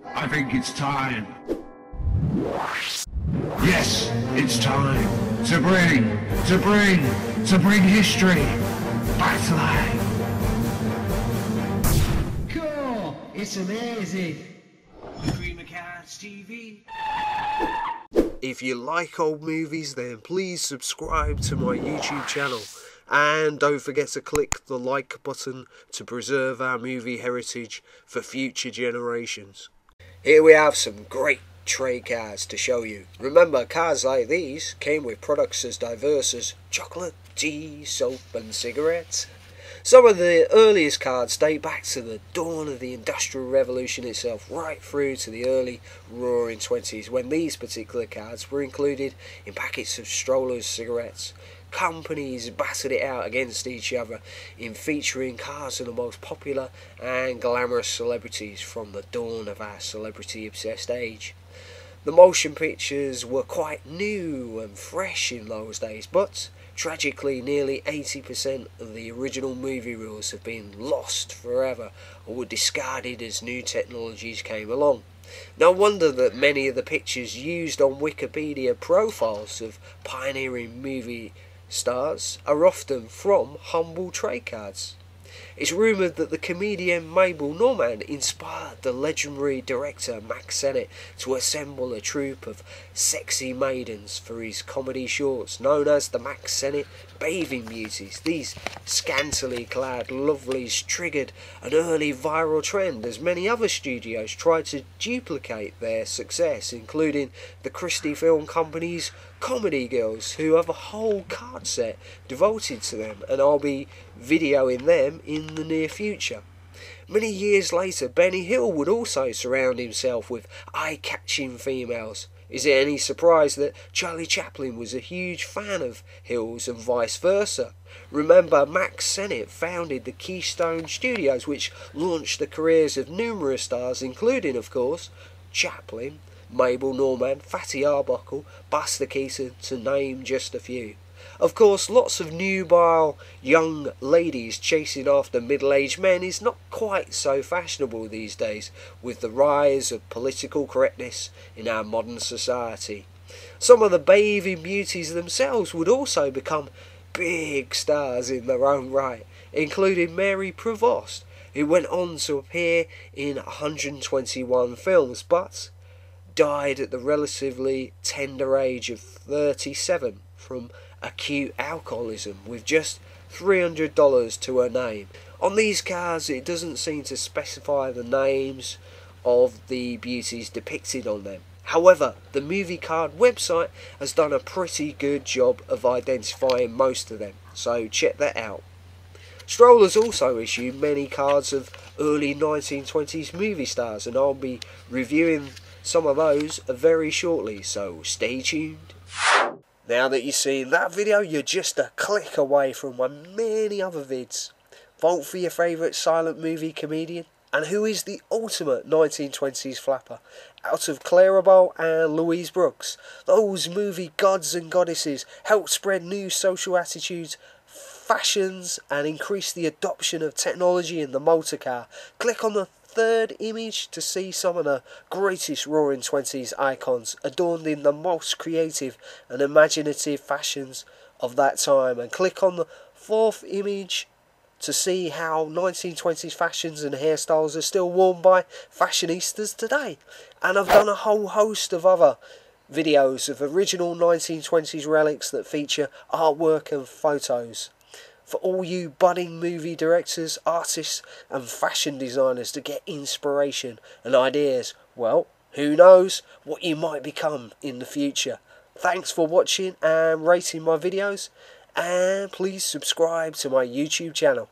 I think it's time. Yes, it's time to bring history back to life. Cool, it's amazing. Dreamcast TV. If you like old movies, then please subscribe to my YouTube channel. And don't forget to click the like button to preserve our movie heritage for future generations. Here we have some great trade cards to show you. Remember, cards like these came with products as diverse as chocolate, tea, soap and cigarettes. Some of the earliest cards date back to the dawn of the Industrial Revolution itself, right through to the early Roaring 20s, when these particular cards were included in packets of Strollers cigarettes. Companies battered it out against each other in featuring cards of the most popular and glamorous celebrities from the dawn of our celebrity-obsessed age. The motion pictures were quite new and fresh in those days, but tragically nearly 80% of the original movie reels have been lost forever or were discarded as new technologies came along. No wonder that many of the pictures used on Wikipedia profiles of pioneering movie stars are often from humble trade cards. It's rumoured that the comedian Mabel Normand inspired the legendary director Mack Sennett to assemble a troupe of sexy maidens for his comedy shorts known as the Mack Sennett Bathing Beauties. These scantily clad lovelies triggered an early viral trend as many other studios tried to duplicate their success, including the Christie Film Company's Comedy Girls, who have a whole card set devoted to them, and I'll be videoing them in the near future. Many years later, Benny Hill would also surround himself with eye-catching females. Is it any surprise that Charlie Chaplin was a huge fan of Hill's and vice versa? Remember, Mack Sennett founded the Keystone Studios, which launched the careers of numerous stars, including, of course, Chaplin, Mabel Normand, Fatty Arbuckle, Buster Keaton, to name just a few. Of course, lots of nubile young ladies chasing after middle-aged men is not quite so fashionable these days, with the rise of political correctness in our modern society. Some of the bathing beauties themselves would also become big stars in their own right, including Marie Prevost, who went on to appear in 121 films, but died at the relatively tender age of 37 from acute alcoholism with just $300 to her name. On these cards it doesn't seem to specify the names of the beauties depicted on them. However, the movie card website has done a pretty good job of identifying most of them, so check that out. Strollers also issue many cards of early 1920s movie stars, and I'll be reviewing some of those very shortly, so stay tuned. Now that you've seen that video, you're just a click away from my many other vids. Vote for your favourite silent movie comedian. And who is the ultimate 1920s flapper? Out of Clara Bow and Louise Brooks, those movie gods and goddesses helped spread new social attitudes, fashions and increase the adoption of technology in the motor car. Click on the third image to see some of the greatest Roaring 20s icons adorned in the most creative and imaginative fashions of that time, and click on the fourth image to see how 1920s fashions and hairstyles are still worn by fashionistas today. And I've done a whole host of other videos of original 1920s relics that feature artwork and photos for all you budding movie directors, artists and fashion designers to get inspiration and ideas. Well, who knows what you might become in the future. Thanks for watching and rating my videos, and please subscribe to my YouTube channel.